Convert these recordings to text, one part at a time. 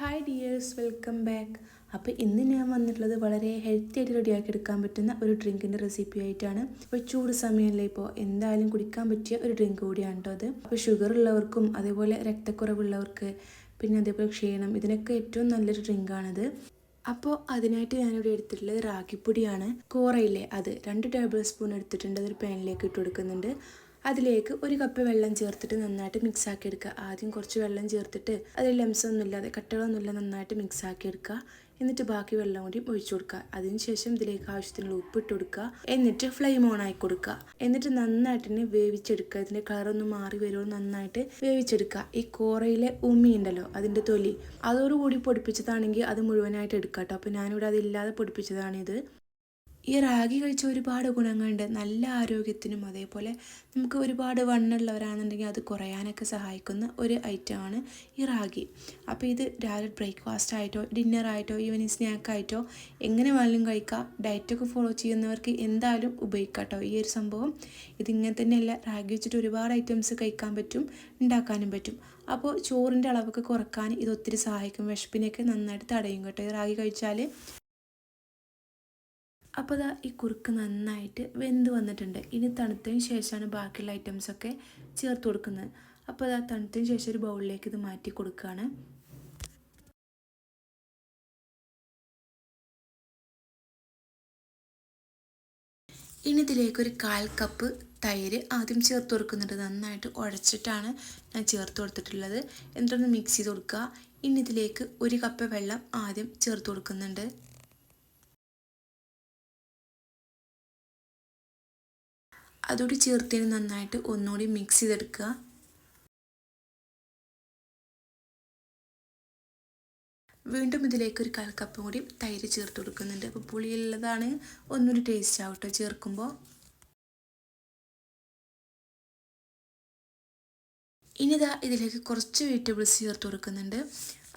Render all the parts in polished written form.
Hi dears, welcome back. അപ്പോൾ ഇന്ന് ഞാൻ വന്നിട്ടുള്ളത് വളരെ ഹെൽത്തി ആയിട്ട് റെഡിയാക്കി എടുക്കാൻ പറ്റുന്ന ഒരു ഡ്രിങ്കിൻ്റെ റെസിപ്പി ആയിട്ടാണ്. അപ്പോൾ ചൂട് സമയമല്ലേ, ഇപ്പോൾ എന്തായാലും കുടിക്കാൻ പറ്റിയ ഒരു ഡ്രിങ്ക് കൂടിയാണ് കേട്ടോ അത്. അപ്പോൾ ഷുഗർ ഉള്ളവർക്കും അതേപോലെ രക്തക്കുറവുള്ളവർക്ക് പിന്നെ അതേപോലെ ക്ഷീണം, ഇതിനൊക്കെ ഏറ്റവും നല്ലൊരു ഡ്രിങ്കാണിത്. അപ്പോൾ അതിനായിട്ട് ഞാനിവിടെ എടുത്തിട്ടുള്ളത് റാഗിപ്പൊടിയാണ്. കോറയില്ലേ അത് 2 ടേബിൾ സ്പൂൺ എടുത്തിട്ടുണ്ട്. അതൊരു പാനിലേക്ക് ഇട്ട് കൊടുക്കുന്നുണ്ട്. അതിലേക്ക് 1 കപ്പ് വെള്ളം ചേർത്തിട്ട് നന്നായിട്ട് മിക്സ് ആക്കി എടുക്കുക. ആദ്യം കുറച്ച് വെള്ളം ചേർത്തിട്ട് അതിൽ ലംസൊന്നും ഇല്ലാതെ കട്ടകളൊന്നുമില്ല നന്നായിട്ട് മിക്സ് ആക്കി എടുക്കുക. എന്നിട്ട് ബാക്കി വെള്ളം കൂടി ഒഴിച്ചു കൊടുക്കുക. അതിനുശേഷം ഇതിലേക്ക് ആവശ്യത്തിനുള്ള ഉപ്പ് ഇട്ട് കൊടുക്കുക. എന്നിട്ട് ഫ്ലെയിം ഓൺ ആക്കി കൊടുക്കുക. എന്നിട്ട് നന്നായിട്ട് തന്നെ വേവിച്ചെടുക്കുക. ഇതിൻ്റെ കളറൊന്ന് മാറി വരുമ്പോൾ നന്നായിട്ട് വേവിച്ചെടുക്കുക. ഈ കോറയിലെ ഉമ്മി ഉണ്ടല്ലോ, അതിൻ്റെ തൊലി അതോടുകൂടി പൊടിപ്പിച്ചതാണെങ്കിൽ അത് മുഴുവനായിട്ട് എടുക്കുക കേട്ടോ. അപ്പോൾ ഞാനിവിടെ അതില്ലാതെ പൊടിപ്പിച്ചതാണിത്. ഈ റാഗി കഴിച്ച ഒരുപാട് ഗുണങ്ങളുണ്ട്. നല്ല ആരോഗ്യത്തിനും അതേപോലെ നമുക്ക് ഒരുപാട് വണ്ണമുള്ളവരാണെന്നുണ്ടെങ്കിൽ അത് കുറയാനൊക്കെ സഹായിക്കുന്ന ഒരു ഐറ്റമാണ് ഈ റാഗി. അപ്പോൾ ഇത് രാവിലെ ബ്രേക്ക്ഫാസ്റ്റ് ആയിട്ടോ ഡിന്നറായിട്ടോ ഈവനിങ് സ്നാക്കായിട്ടോ എങ്ങനെ വേണമെങ്കിലും കഴിക്കാം. ഡയറ്റൊക്കെ ഫോളോ ചെയ്യുന്നവർക്ക് എന്തായാലും ഉപയോഗിക്കാം കേട്ടോ ഈ ഒരു സംഭവം. ഇതിങ്ങനെ തന്നെയല്ല, റാഗി വെച്ചിട്ട് ഒരുപാട് ഐറ്റംസ് കഴിക്കാൻ പറ്റും, ഉണ്ടാക്കാനും പറ്റും. അപ്പോൾ ചോറിൻ്റെ അളവൊക്കെ കുറക്കാൻ ഇത് ഒത്തിരി സഹായിക്കും. വിശപ്പിനെയൊക്കെ നന്നായിട്ട് തടയും കേട്ടോ ഈ റാഗി കഴിച്ചാൽ. അപ്പോൾ ഇതാ ഈ കുറുക്ക് നന്നായിട്ട് വെന്ത് വന്നിട്ടുണ്ട്. ഇനി തണുത്തതിന് ശേഷമാണ് ബാക്കിയുള്ള ഐറ്റംസൊക്കെ ചേർത്ത് കൊടുക്കുന്നത്. അപ്പോൾ ഇതാ തണുത്തതിന് ശേഷം ഒരു ബൗളിലേക്ക് ഇത് മാറ്റി കൊടുക്കുകയാണ്. ഇനി ഇതിലേക്ക് ഒരു 1/4 കപ്പ് തൈര് ആദ്യം ചേർത്ത് കൊടുക്കുന്നുണ്ട്. നന്നായിട്ട് ഉടച്ചിട്ടാണ് ഞാൻ ചേർത്ത് കൊടുത്തിട്ടുള്ളത്. എന്നിട്ടൊന്ന് മിക്സ് ചെയ്ത് കൊടുക്കുക. ഇനി ഇതിലേക്ക് 1 കപ്പ് വെള്ളം ആദ്യം ചേർത്ത് കൊടുക്കുന്നുണ്ട്. അതോടെ ചേർത്തിന് നന്നായിട്ട് ഒന്നുകൂടി മിക്സ് ചെയ്തെടുക്കുക. വീണ്ടും ഇതിലേക്ക് ഒരു 1/4 കപ്പ് കൂടി തൈര് ചേർത്ത് കൊടുക്കുന്നുണ്ട്. അപ്പോൾ പുളിയുള്ളതാണ് ഒന്നുകൂടി ടേസ്റ്റ് ആവട്ടെ ചേർക്കുമ്പോൾ. ഇനി ഇതാ ഇതിലേക്ക് കുറച്ച് വെജിറ്റബിൾസ് ചേർത്ത് കൊടുക്കുന്നുണ്ട്.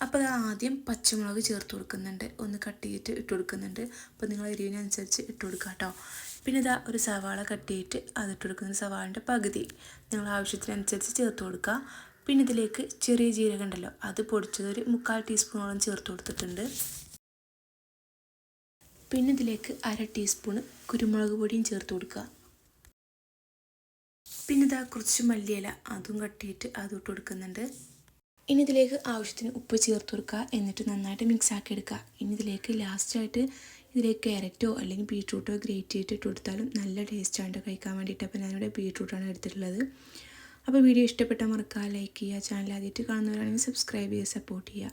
അപ്പോൾ അത് ആദ്യം പച്ചമുളക് ചേർത്ത് കൊടുക്കുന്നുണ്ട്. ഒന്ന് കട്ട് ചെയ്തിട്ട് ഇട്ട് കൊടുക്കുന്നുണ്ട്. അപ്പോൾ നിങ്ങൾ എരിവിനനുസരിച്ച് ഇട്ട് കൊടുക്കുക കേട്ടോ. പിന്നെ ഇതാ ഒരു സവാള കട്ട് ചെയ്തിട്ട് അതിട്ട് കൊടുക്കുന്നത്. സവാളിൻ്റെ പകുതി നിങ്ങൾ ആവശ്യത്തിനനുസരിച്ച് ചേർത്ത് കൊടുക്കുക. പിന്നെ ഇതിലേക്ക് ചെറിയ ജീരകം ഉണ്ടല്ലോ, അത് പൊടിച്ചത് ഒരു 3/4 ടീസ്പൂണോളം ചേർത്ത് കൊടുത്തിട്ടുണ്ട്. പിന്നെ ഇതിലേക്ക് 1/2 ടീസ്പൂൺ കുരുമുളക് പൊടിയും ചേർത്ത് കൊടുക്കുക. പിന്നെ ഇതാ കുറച്ച് മല്ലിയില അതും കട്ട് ചെയ്തിട്ട് അതും ഇട്ട് കൊടുക്കുന്നുണ്ട്. ഇനി ഇതിലേക്ക് ആവശ്യത്തിന് ഉപ്പ് ചേർത്ത് കൊടുക്കുക. എന്നിട്ട് നന്നായിട്ട് മിക്സ് ആക്കി എടുക്കുക. ഇനി ഇതിലേക്ക് ലാസ്റ്റായിട്ട് ഇതിലേക്ക് ക്യാരറ്റോ അല്ലെങ്കിൽ ബീട്രൂട്ടോ ഗ്രേറ്റ് ചെയ്തിട്ട് ഇട്ട് കൊടുത്താലും നല്ല ടേസ്റ്റാണ് കഴിക്കാൻ വേണ്ടിയിട്ട്. അപ്പോൾ ഞാനിവിടെ ബീട്രൂട്ടാണ് എടുത്തിട്ടുള്ളത്. അപ്പോൾ വീഡിയോ ഇഷ്ടപ്പെട്ടാൽ മറക്കുക, ലൈക്ക് ചെയ്യുക. ചാനൽ ആദ്യമായിട്ട് കാണുന്നവരാണെങ്കിൽ സബ്സ്ക്രൈബ് ചെയ്യുക, സപ്പോർട്ട് ചെയ്യുക.